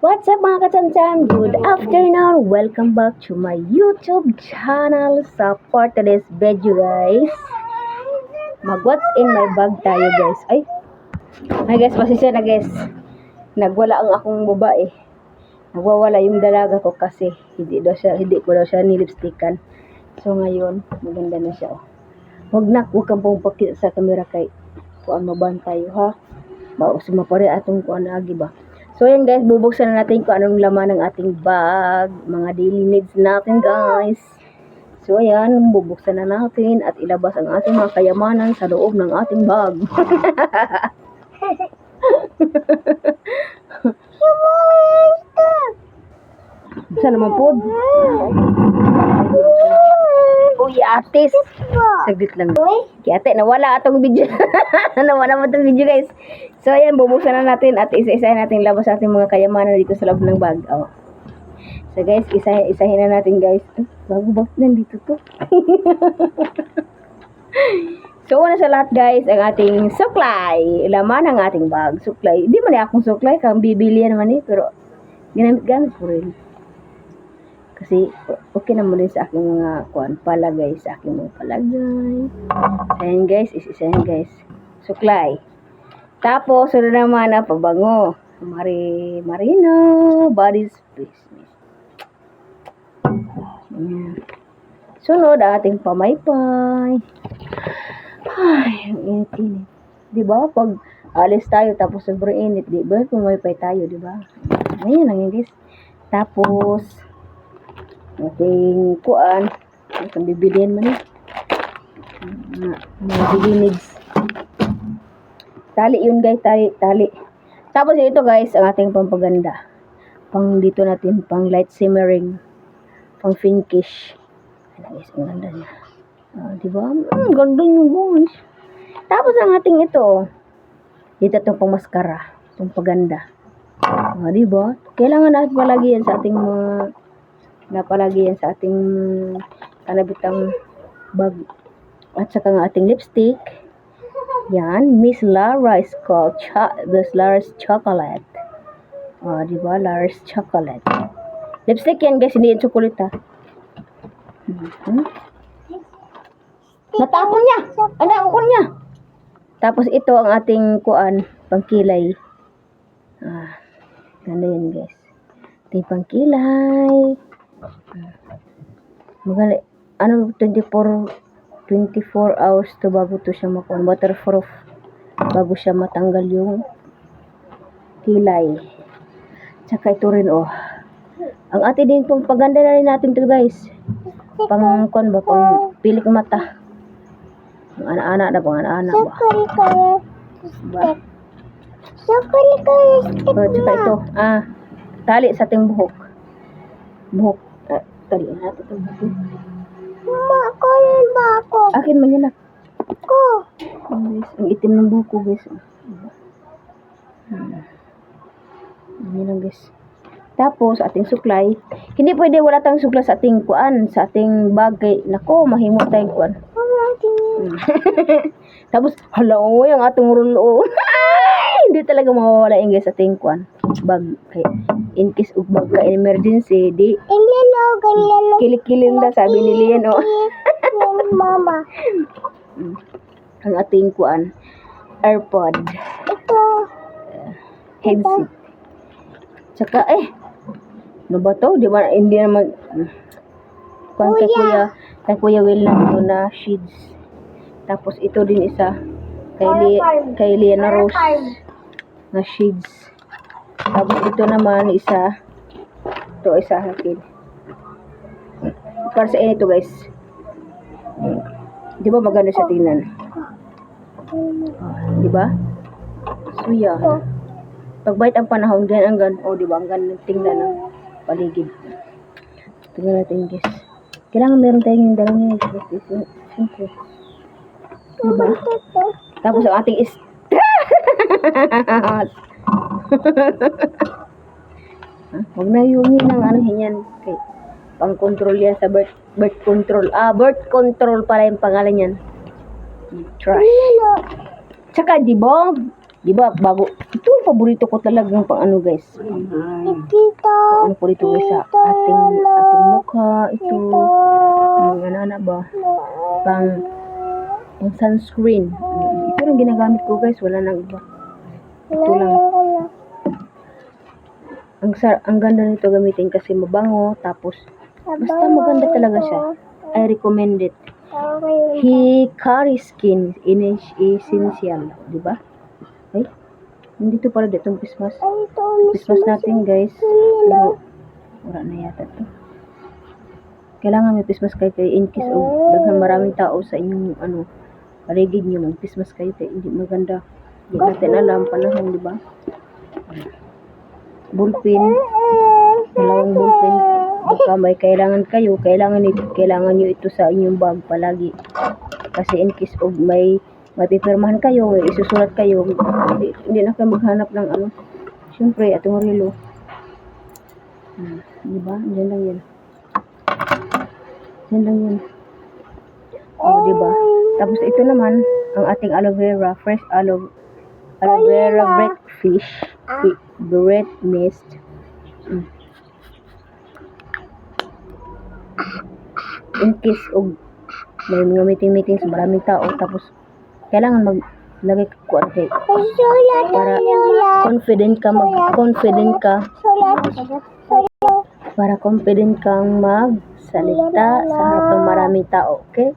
What's up mga kachamcham? Good afternoon! Welcome back to my YouTube channel. So for today's video guys, mag-what's in my bag tayo guys. Ay guys, pasensya na guys. Nagwala ang akong babae. Nagwawala yung dalaga ko kasi hindi ko daw siya nilipstickan. So ngayon, maganda na siya. Huwag kang pong pakita sa camera kay kuan maban tayo ha. Sumapari atong kuan agi ba. So yan guys, bubuksan na natin kung anong laman ng ating bag. Mga daily needs natin guys. So ayan, bubuksan na natin at ilabas ang ating mga kayamanan sa loob ng ating bag. Buksan naman po. Uy, atis. Saglit lang. Kaya ate, nawala atong video. Nawala mo itong video guys. So ayan, bubuksan na natin at isa-isahin natin labas ating mga kayamanan dito sa loob ng bag. Oh. So guys, isahin na natin guys. Bago nandito to. So una sa lahat guys, ang ating suklay. Laman ng ating bag. Suklay. Hindi man akong suklay, kang bibili naman eh. Pero ginamit-gamit ko rin. Kasi okay naman din sa aking mga palagay. Sa aking mga palagay. Ayan guys, isa-isahin guys. Suklay. Tapos, sunod naman na pabango. Marino, body spray. Ayan. Sunod, ating pamaypay. Ay, ang init-init. Diba? Pag alis tayo, tapos sobrang init, diba? Pumaypay tayo, diba? Ayan lang yun, guys. Tapos, ating kuan. Itong bibilihan man eh. Mga needs. Tali yun guys, tali. Tapos ito guys, ang ating pampaganda. Pang dito natin, pang light simmering. Pang pinkish. Ayan guys, ang ganda niya. Diba? Ganda niya guys. Tapos ang ating ito, dito itong pang mascara. Itong paganda. Diba? Kailangan natin palagi yan sa ating mga napalagi yan sa ating kanabitang bag. At saka ang ating lipstick. Yan, Miss Lara's Chocolate. Diba? Lara's Chocolate. Lipstick yan guys, hindi yan chocolate ha. Natapon niya! Natapon niya! Tapos ito ang ating kuan, pangkilay. Ganda yan guys. Ating pangkilay. Magaling. 24 hours to bago to siya makuha. Waterproof. Bago siya matanggal yung kilay. Tsaka ito rin ang ating din pong paganda na rin natin to guys. Pang pilik mata. Pang ana-ana ba? Tsaka ito. Tali sa ating buhok. Tali natin itong buhok. Kunin ba ako? Akin man yan ako. Ang itim ng buko guys. Yan lang guys. Tapos ating suklay. Hindi pwede wala tayong suklay sa ating kuan. Sa ating bagay. Nako, mahimot tayong kuan. Tapos, hello, yung atong rulo. Hindi talaga mawawala yung guys sa ating kuan. Bag. In case of bag ka emergency, di. Kilikilin na sabi ni Lian Mama. Ang ating kuan. AirPod. Ito. Headset. Tsaka ano ba to? Di ba hindi naman kuan kay Kuya Will na ito na shades. Tapos ito din isa kay Liana Rose na shades. Tapos ito naman isa akin. Para sa ito guys. Di ba maganda siya tingnan? Di ba? Suya. Pagbait ang panahon, ganyan ang ganda. Di ba? Ang ganda tingnan ng paligid. Tingnan natin guys. Kailangan meron tayong yung dalang yun. Siyempre. Di ba? Tapos ang ating huwag na yung yan. Okay. Pang-control yan sa birth control. Birth control pala yung pangalan yan. Trash. Tsaka di ba, Di ba, bago, ito ang paborito ko talagang pang ano guys. Ano po dito guys sa ating mukha, ito, ano ba, pang sunscreen. Ito lang ginagamit ko guys, wala nang iba. Ito lang. Ang ganda nito gamitin kasi mabango, tapos basta maganda talaga siya. I recommend it. Hikari Skin Essential, di ba? Ay, nandito pala ditong Christmas. Christmas natin guys. Pero, wala na yata to. Kailangan may Christmas kayo in case daghan maraming tao sa inyong paligid nyo, mag-Christmas kayo kaya hindi maganda. Hindi natin alam panahon, di ba? Ballpen, dalawang ballpen. Baka may kailangan kayo, kailangan nyo ito sa inyong bag palagi. Kasi in case may pipirmahan kayo, may isusulat kayo, hindi na kayo maghanap ng Siyempre, atong relo. Di ba? Diyan lang yan. Diyan lang yan. Di ba? Tapos ito naman, ang ating aloe vera, fresh aloe vera breath mist. In case may mga meeting sa maraming tao, tapos kailangan maglagay ko para confident kang magsalita sa harap ng maraming tao, okay?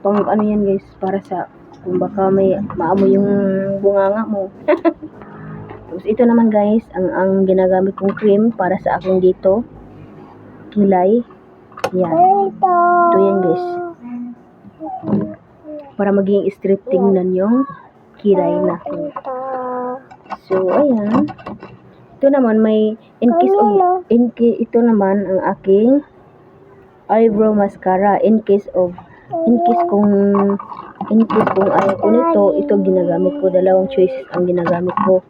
Pang ano yan guys, para sa kung baka may maamoy yung bunganga mo. Tapos ito naman guys, ang ginagamit kong cream para sa akin dito, kilay. Yan. Ito yan guys. Para maging straight tingnan yung kilay natin. So, ayan. Ito naman may ito naman ang aking eyebrow mascara in case kung ayaw ko nito, ito ginagamit ko. Dalawang choices ang ginagamit ko.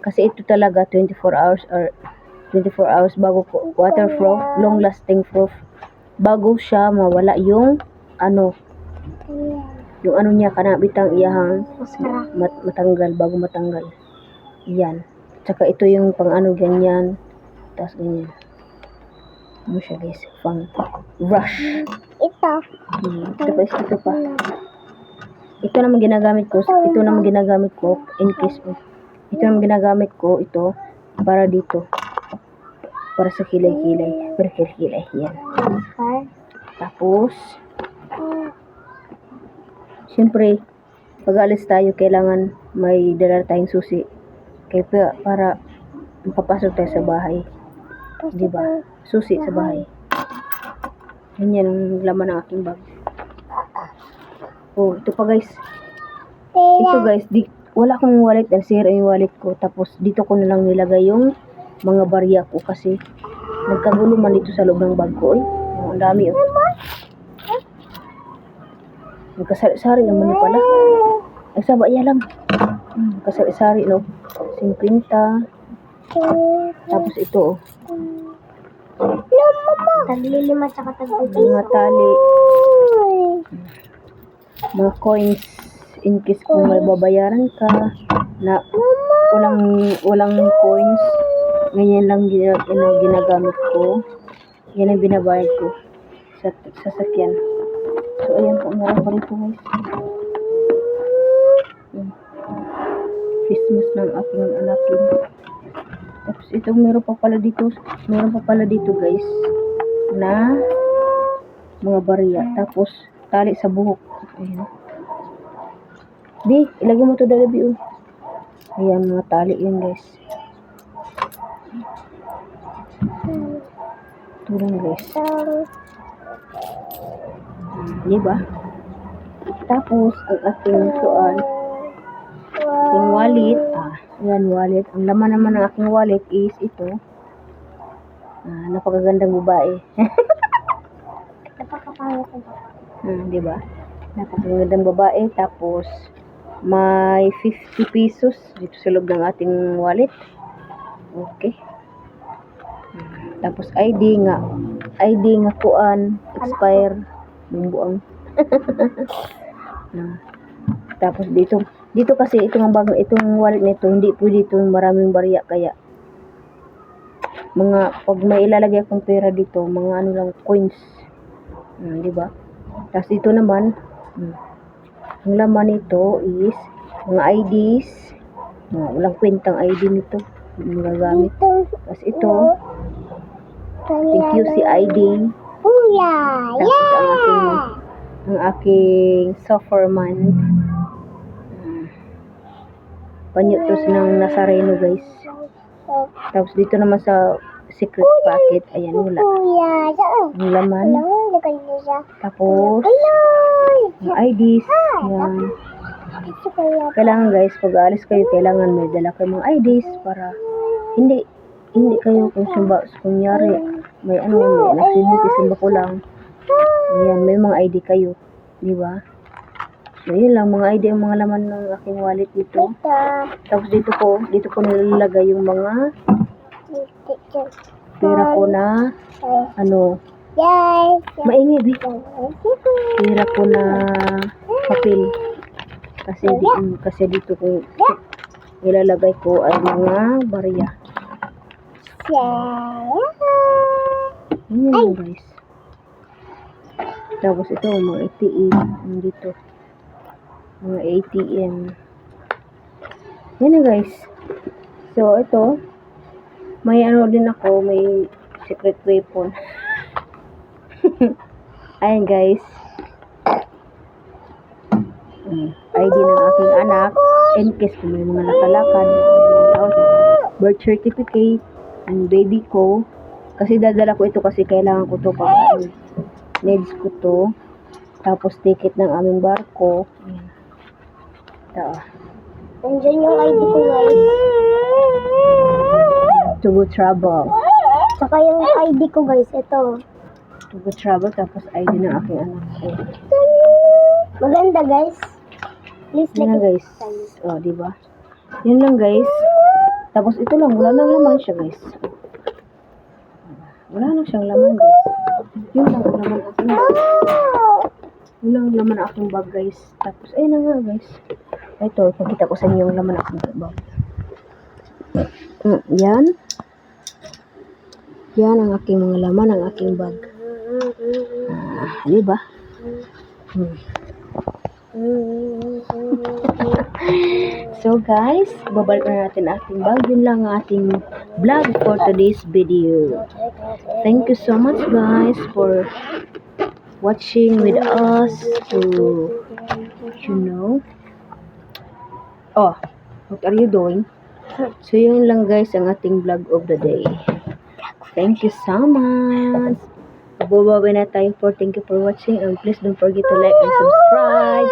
Kasi ito talaga 24 hours bago ko, waterproof, long lasting proof. Bago siya mawala yung niya kanabitang iyahang matanggal, bago matanggal. Yan. Tsaka ito yung pang ganyan. Tapos ganyan. Ano siya guys? Pang brush. Ito pa. Ito naman ginagamit ko in case ito naman ginagamit ko ito para dito. Para sa kilay-kilay. Yan. Tapos siyempre, pag alis tayo, kailangan may dala tayong susi. Kaya para makapasok tayo sa bahay. Diba? Susi sa bahay. Ganyan ang laman ng aking bag. Ito pa guys. Wala akong wallet. Nasira yung wallet ko. Tapos dito ko na lang nilagay yung mga barya ko. Kasi nagkagulo man dito sa loob ng bag ko. Ang dami. Nagkasari-sari naman yun pala. Ay, sabaya lang. Nagkasari-sari, no? 50. Tapos ito, Taglilima tsaka mga tali. Mga coins. In case kung may babayaran ka na walang coins. Ganyan lang ginagamit ko. Yan ang binabayad ko sa sasakyan. So, ayan po. Meron pa rito guys. Christmas ng aking anak. Tapos ito meron pa pala dito guys na mga barya. Tapos tali sa buhok. Ayan. Ilagay mo to dalabi. Ayan, mga tali yun guys. Ito lang guys. Diba? Tapos ang aking wallet. Ayan, wallet. Ang laman naman ng aking wallet is ito. Napakagandang babae. Napakapangit. Diba? Napakagandang babae. Tapos may 50 pesos dito sa loob ng ating wallet. Okay. Tapos ID nga kuan expire ng buang. Tapos dito kasi itong wallet nito, hindi pwede itong maraming barya, kaya pag may ilalagay akong pera dito, mga ano lang, coins. Di ba? Tapos dito naman, ang laman nito is mga IDs. Walang kwentang ID nito. Magagamit. Tapos ito, thank you si ID. Kuya! Tapos ang aking software month. Panyutos ng Nazareno, guys. Tapos dito naman sa secret pocket, ayan, wala. Kuya! Ang laman. Tapos, yung IDs. Yan. Kailangan, guys, pag aalis kayo, kailangan may dala kayo mga IDs para hindi kayo kunyari may accident, simba ko lang. Ayan, may mga ID kayo. Di ba? So, yun lang, mga ID ang mga laman ng aking wallet dito. Tapos dito ko nilalagay yung mga pera ko na maingay, pera ko na papel. Kasi dito ko ilalagay ko ay mga barya. Yun lang, guys. Tapos ito, mga ATM dito. Mga ATM. Yan na, guys. So, ito, may din ako, may secret weapon. Ayan, guys. ID ng aking anak, in case kung may mga nakalakad. Tapos, birth certificate, ang baby ko. Kasi dadala ko ito kasi kailangan ko to para needs ko to. Tapos, ticket ng aming barko. Ito. Nandiyan yung ID ko, guys. To go travel. Saka yung ID ko, guys. Ito. To go travel. Tapos, ID ng aking anak. Maganda, guys. Please Yun like lang, guys. O, diba? Yun lang, guys. Tapos, ito lang. Wala nang laman siya, guys. Wala nang siyang laman, guys. Yun lang ang laman aking bag. Yun lang ang laman aking bag, guys. Tapos, ayun na nga, guys. Ito, ipakita ko sa inyo yung laman aking bag. Yan. Yan ang aking mga laman ng aking bag. Diba? So, guys, babalik na natin ating bag. Yun lang ang ating vlog for today's video. Thank you so much, guys, for watching with us to, oh, what are you doing? So, yun lang, guys, ang ating vlog of the day. Thank you so much. Babawi na tayo for thank you for watching, and please don't forget to like and subscribe.